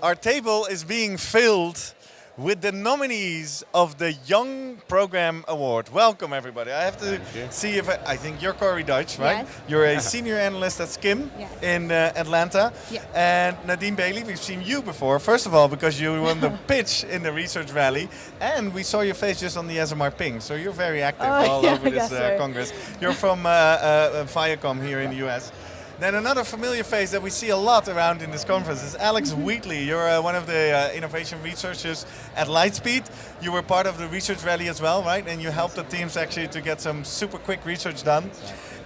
our table is being filled with the nominees of the Young Program Award. Welcome, everybody. I have to see if I think you're Quarry Dutch, right? Yes. You're a senior analyst at Skim in Atlanta. Yeah. And Nadine Bailey, we've seen you before. First of all, because you won the pitch in the Research Rally, and we saw your face just on the SMR Ping. So you're very active all over this Congress. You're from Viacom here in the US. Then another familiar face that we see a lot around in this conference is Alex Wheatley. You're one of the innovation researchers at Lightspeed. You were part of the research rally as well, right? And you helped the teams actually to get some super quick research done.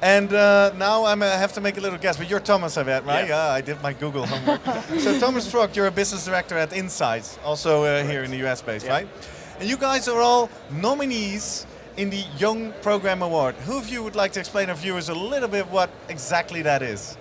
And now I have to make a little guess, but you're Thomas, I bet, right? Yeah, I did my Google homework. So Thomas Strock, you're a business director at Insights, also here in the US based, right? And you guys are all nominees in the Young Program Award. Who of you would like to explain to our viewers a little bit what exactly that is?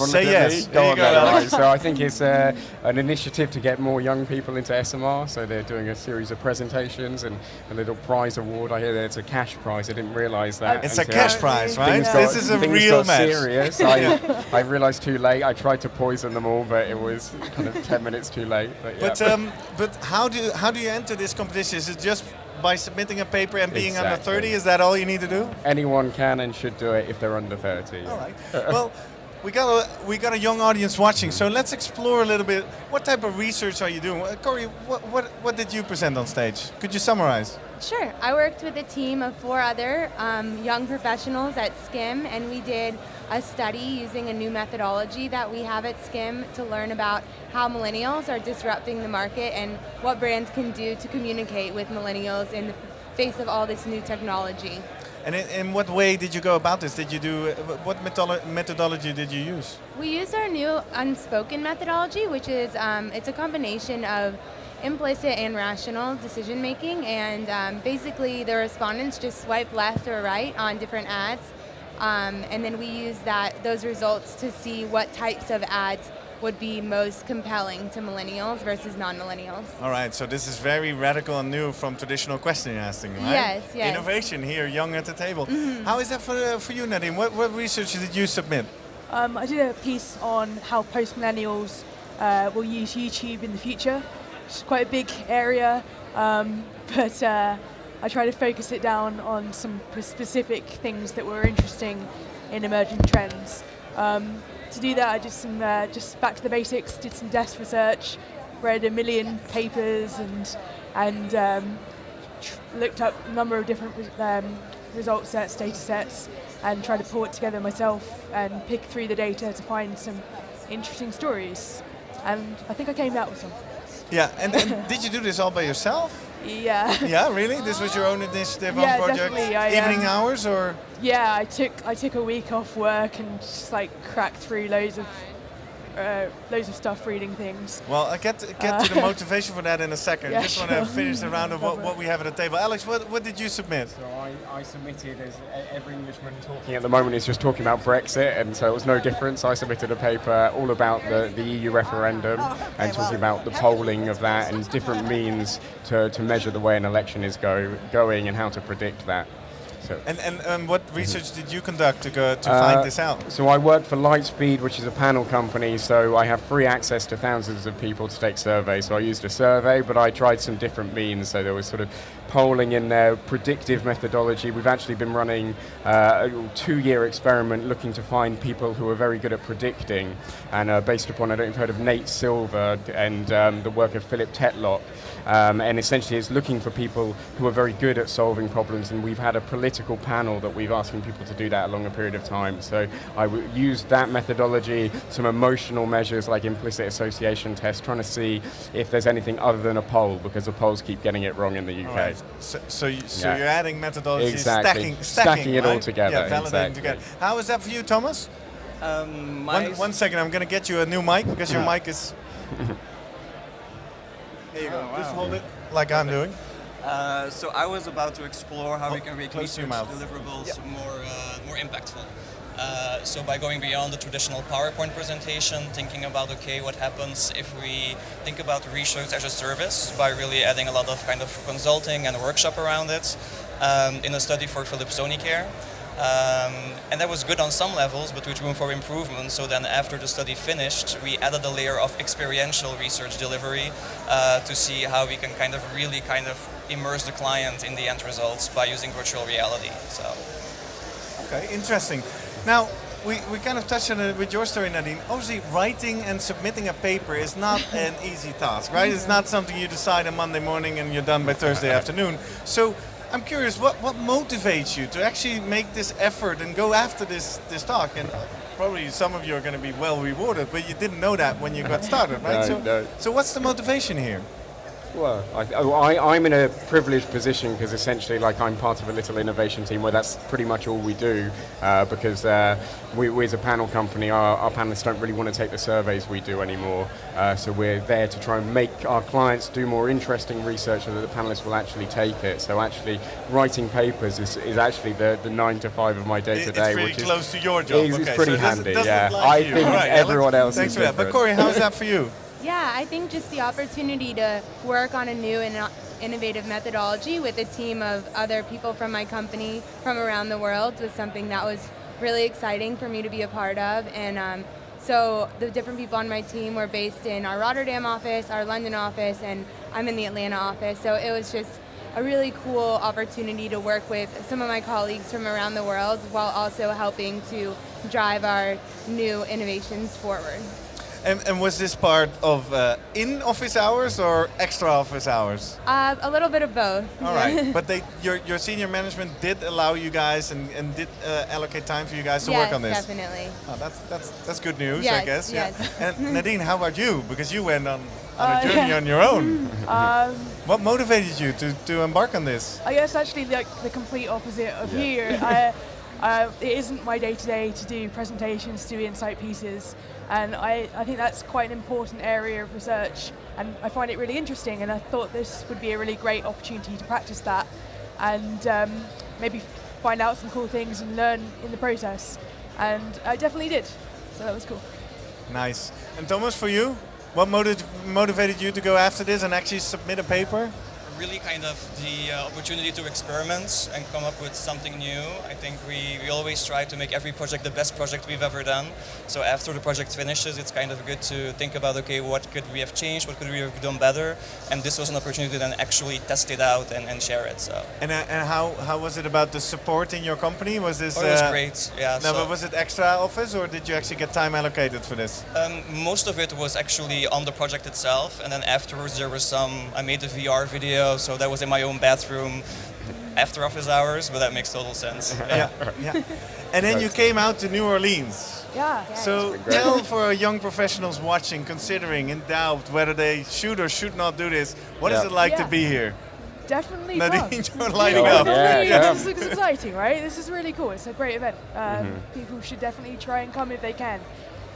Say yes. There you go, Alex. So I think it's an initiative to get more young people into SMR. So they're doing a series of presentations and a little prize award. I hear that it's a cash prize. I didn't realise that. It's a cash prize, right? This is a real match. Serious. I realised too late. I tried to poison them all, but it was kind of 10 minutes too late. But how do you enter this competition? Is it just by submitting a paper and being under 30? Is that all you need to do? Anyone can and should do it if they're under 30. All right. Well, we got a young audience watching, so let's explore a little bit. What type of research are you doing? Corey, what did you present on stage? Could you summarize? Sure. I worked with a team of 4 other young professionals at Skim, and we did a study using a new methodology that we have at Skim to learn about how millennials are disrupting the market and what brands can do to communicate with millennials in the face of all this new technology. And in what way did you go about this? Did you do what methodology did you use? We used our new unspoken methodology, which is it's a combination of implicit and rational decision making, and basically the respondents just swipe left or right on different ads, and then we use those results to see what types of ads would be most compelling to millennials versus non-millennials. All right, so this is very radical and new from traditional question asking, right? Yes. Innovation here, young at the table. Mm-hmm. How is that for you, Nadine? What research did you submit? I did a piece on how post-millennials will use YouTube in the future. It's quite a big area, but I try to focus it down on some specific things that were interesting in emerging trends. To do that, I did some just back to the basics, did some desk research, read 1 million papers, and looked up a number of different result sets, data sets, and tried to pull it together myself and pick through the data to find some interesting stories. And I think I came out with some. Yeah, and did you do this all by yourself? Yeah. Yeah, really? This was your own initiative on project? Definitely. Evening hours or? Yeah, I took a week off work and just cracked through loads of stuff, reading things. Well, I get to the motivation for that in a second. Yeah, just want to finish the round of what we have at the table. Alex, what did you submit? So I submitted, as every Englishman talking at the moment is just talking about Brexit, and so it was no different. So I submitted a paper all about the EU referendum and talking about the polling of that and different means to measure the way an election is going and how to predict that. So. And what research did you conduct to find this out? So I work for Lightspeed, which is a panel company, so I have free access to thousands of people to take surveys. So I used a survey, but I tried some different means. So there was sort of polling in there, predictive methodology. We've actually been running a 2-year experiment looking to find people who are very good at predicting, and based upon, I don't know if you've heard of Nate Silver and the work of Philip Tetlock. And essentially it's looking for people who are very good at solving problems, and we've had a political panel that we've asking people to do that along a period of time. So I used that methodology, some emotional measures like implicit association tests, trying to see if there's anything other than a poll, because the polls keep getting it wrong in the UK. Right. So you're adding methodology, exactly. stacking it right? all together. Yeah, validating exactly. together. How is that for you, Thomas? One second, I'm going to get you a new mic, because your mic is... There you go. Wow. Just hold it like I'm doing. So I was about to explore how we can make close to research your mouth. deliverables more impactful. So by going beyond the traditional PowerPoint presentation, thinking about, okay, what happens if we think about research as a service by really adding a lot of kind of consulting and workshop around it. In a study for Philips Sonicare, And that was good on some levels, but with room for improvement. So then after the study finished, we added a layer of experiential research delivery to see how we can really immerse the client in the end results by using virtual reality. So. Okay, interesting. Now, we kind of touched on it with your story, Nadine. Obviously, writing and submitting a paper is not an easy task, right? It's not something you decide on Monday morning and you're done by Thursday afternoon. So I'm curious, what motivates you to actually make this effort and go after this talk? And probably some of you are going to be well rewarded, but you didn't know that when you got started, right? So what's the motivation here? Well, I'm in a privileged position because essentially, like, I'm part of a little innovation team where that's pretty much all we do. Because we as a panel company, our panelists don't really want to take the surveys we do anymore. So we're there to try and make our clients do more interesting research so that the panelists will actually take it. So actually, writing papers is actually the 9 to 5 of my day to day, It's which pretty close to your job. It's pretty handy. Yeah, Like I you. think Right, everyone else. Thanks is for that. But different. Quarry, how is that for you? Yeah, I think just the opportunity to work on a new and innovative methodology with a team of other people from my company from around the world was something that was really exciting for me to be a part of. And so the different people on my team were based in our Rotterdam office, our London office, and I'm in the Atlanta office. So it was just a really cool opportunity to work with some of my colleagues from around the world while also helping to drive our new innovations forward. And was this part of in-office hours or extra office hours? A little bit of both. All right, but your senior management did allow you guys and did allocate time for you guys to work on this? Yes, definitely. Oh, that's good news, Yes, I guess. yes. Yeah. And Nadine, how about you? Because you went on a journey on your own. What motivated you to embark on this? I guess actually the complete opposite of you. It isn't my day-to-day to do presentations, to do insight pieces, and I think that's quite an important area of research, and I find it really interesting, and I thought this would be a really great opportunity to practice that and maybe find out some cool things and learn in the process, and I definitely did, so that was cool. Nice. And Thomas, for you? What motivated you to go after this and actually submit a paper? Really the opportunity to experiment and come up with something new. I think we always try to make every project the best project we've ever done. So after the project finishes, it's kind of good to think about, okay, what could we have changed, what could we have done better? And this was an opportunity to then actually test it out and share it. So. And how was it about the support in your company? Was this? It was great. Yeah. No, but was it extra office or did you actually get time allocated for this? Most of it was actually on the project itself, and then afterwards there was I made a VR video. So that was in my own bathroom after office hours, but that makes total sense. Yeah. And then you came out to New Orleans. Yeah. So tell for our young professionals watching, considering, in doubt whether they should or should not do this, what is it like to be here? Definitely Nadine, fun. you're lighting up. This is exciting, right? This is really cool. It's a great event. People should definitely try and come if they can.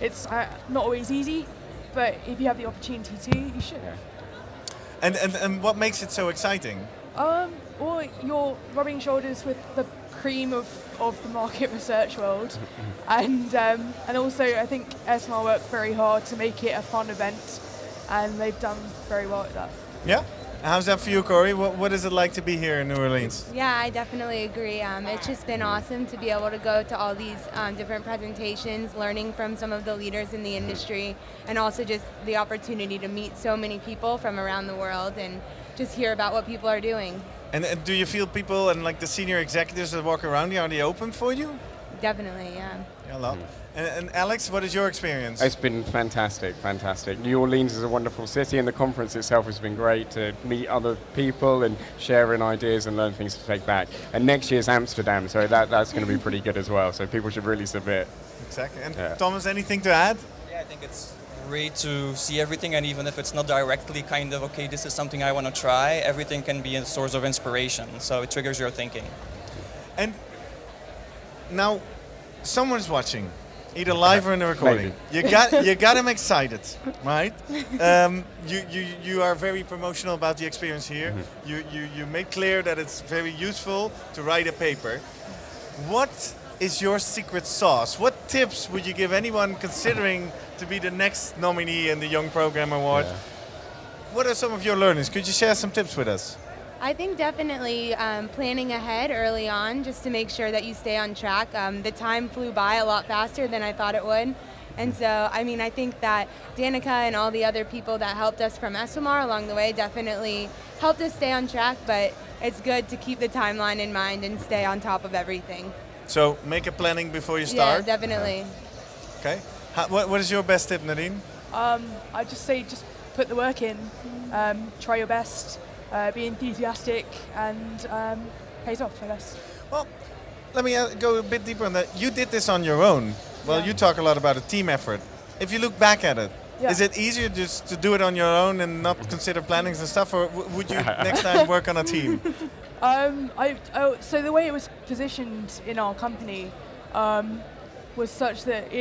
It's not always easy, but if you have the opportunity to, you should. Yeah. And what makes it so exciting? Well, you're rubbing shoulders with the cream of the market research world, and also I think ESMAR worked very hard to make it a fun event, and they've done very well at that. Yeah. How's that for you, Quarry? What is it like to be here in New Orleans? Yeah, I definitely agree. It's just been awesome to be able to go to all these different presentations, learning from some of the leaders in the industry, and also just the opportunity to meet so many people from around the world and just hear about what people are doing. And do you feel people and like the senior executives that walk around here, are they open for you? Definitely, yeah. Yeah, a lot. And Alex, what is your experience? It's been fantastic. New Orleans is a wonderful city, and the conference itself has been great to meet other people and sharing ideas and learn things to take back. And next year's Amsterdam, so that's going to be pretty good as well. So people should really submit. Exactly. And Thomas, anything to add? Yeah, I think it's great to see everything, and even if it's not directly okay, this is something I want to try, everything can be a source of inspiration. So it triggers your thinking. And now, someone's watching. Either live or in the recording. You got them excited, right? You are very promotional about the experience here. You made clear that it's very useful to write a paper. What is your secret sauce? What tips would you give anyone considering to be the next nominee in the Young Program Award? Yeah. What are some of your learnings? Could you share some tips with us? I think definitely planning ahead early on just to make sure that you stay on track. The time flew by a lot faster than I thought it would. And so, I mean, I think that Danica and all the other people that helped us from SMR along the way definitely helped us stay on track, but it's good to keep the timeline in mind and stay on top of everything. So make a planning before you start? Yeah, definitely. Okay. What is your best tip, Nadine? I just say just put the work in, try your best, be enthusiastic, and pays off, I guess. Well, let me go a bit deeper on that. You did this on your own. Well, Yeah. you talk a lot about a team effort. If you look back at it, is it easier just to do it on your own and not consider plannings and stuff, or would you next time work on a team? So the way it was positioned in our company was such that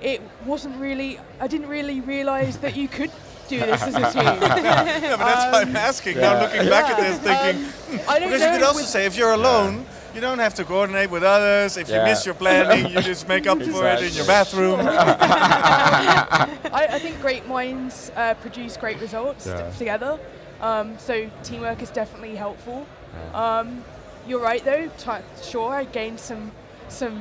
it wasn't really. I didn't really realise that you could do this as a team. Yeah, but that's why I'm asking. Now looking back at this, thinking I don't because know you could also say if you're alone. You don't have to coordinate with others. If you miss your planning, you just make up for it in your bathroom. I think great minds produce great results together. So teamwork is definitely helpful. You're right though. Sure, I gained some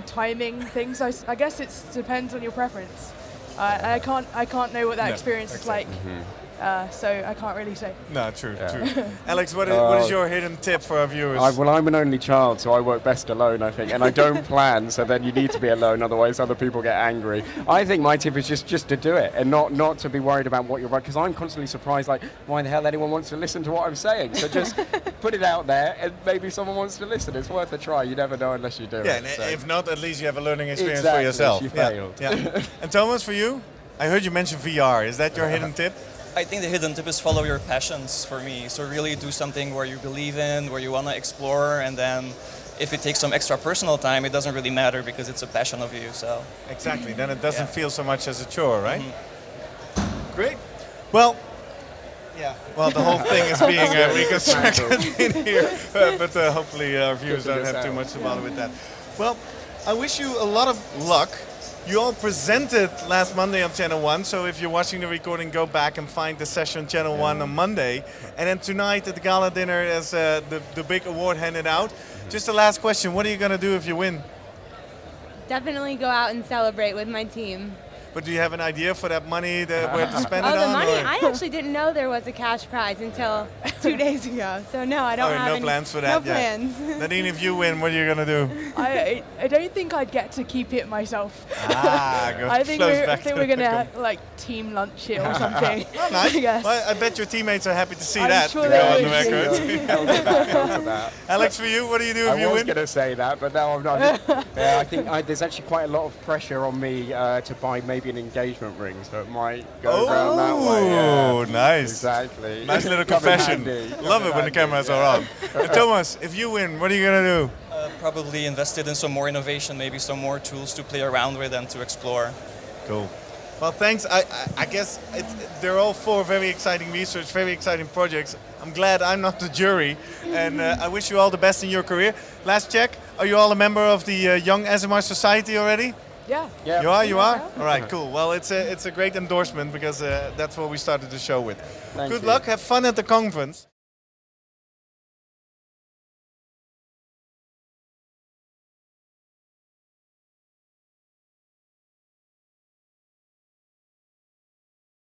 timing things. I guess it depends on your preference. I can't know what that experience is like. So I can't really say. No, true. Alex, what is your hidden tip for our viewers? Well, I'm an only child, so I work best alone, I think, and I don't plan, so then you need to be alone, otherwise other people get angry. I think my tip is just to do it, and not to be worried about what you're right, because I'm constantly surprised, like, why the hell anyone wants to listen to what I'm saying? So just put it out there, and maybe someone wants to listen. It's worth a try. You never know unless you do it. And so. if not, at least you have a learning experience Exactly, for yourself. you failed. Yeah. And Thomas, for you? I heard you mention VR. Is that your hidden tip? I think the hidden tip is follow your passions for me. So really do something where you believe in, where you want to explore, and then if it takes some extra personal time, it doesn't really matter because it's a passion of you. So exactly. Then it doesn't feel so much as a chore, right? Great. Well, well, the whole thing is being reconstructed in here, but hopefully our viewers don't have too much to bother with that. Well, I wish you a lot of luck. You all presented last Monday on Channel 1, so if you're watching the recording, go back and find the session on Channel 1 on Monday. And then tonight at the gala dinner, as the big award handed out. Just the last question, what are you going to do if you win? Definitely go out and celebrate with my team. But do you have an idea for that money, where to spend it on? Oh, the money? Or? I actually didn't know there was a cash prize until 2 days ago. So no, I don't have no any plans for that. No plans. Nadine, if you win, what are you going to do? I don't think I'd get to keep it myself. I think we're going to like team lunch it or something. Oh, nice. I guess. Well, I bet your teammates are happy to see I'm that. sure To they go on would. the record. Alex, for you, what do you do if you I was win? going to say that, but no, I'm not. I think there's actually quite a lot of pressure on me to buy maybe an engagement ring, so it might go around that way. Oh, nice. Exactly. Nice little Come in confession. handy. Love it when the cameras are on. And Thomas, if you win, what are you going to do? probably invested in some more innovation, maybe some more tools to play around with and to explore. Cool. Well, thanks. I guess they're all four very exciting research, very exciting projects. I'm glad I'm not the jury, and I wish you all the best in your career. Last check, are you all a member of the Young SMR Society already? Yeah. You are? You are? All right, cool. Well, it's a great endorsement because that's what we started the show with. Good luck. Have fun at the conference.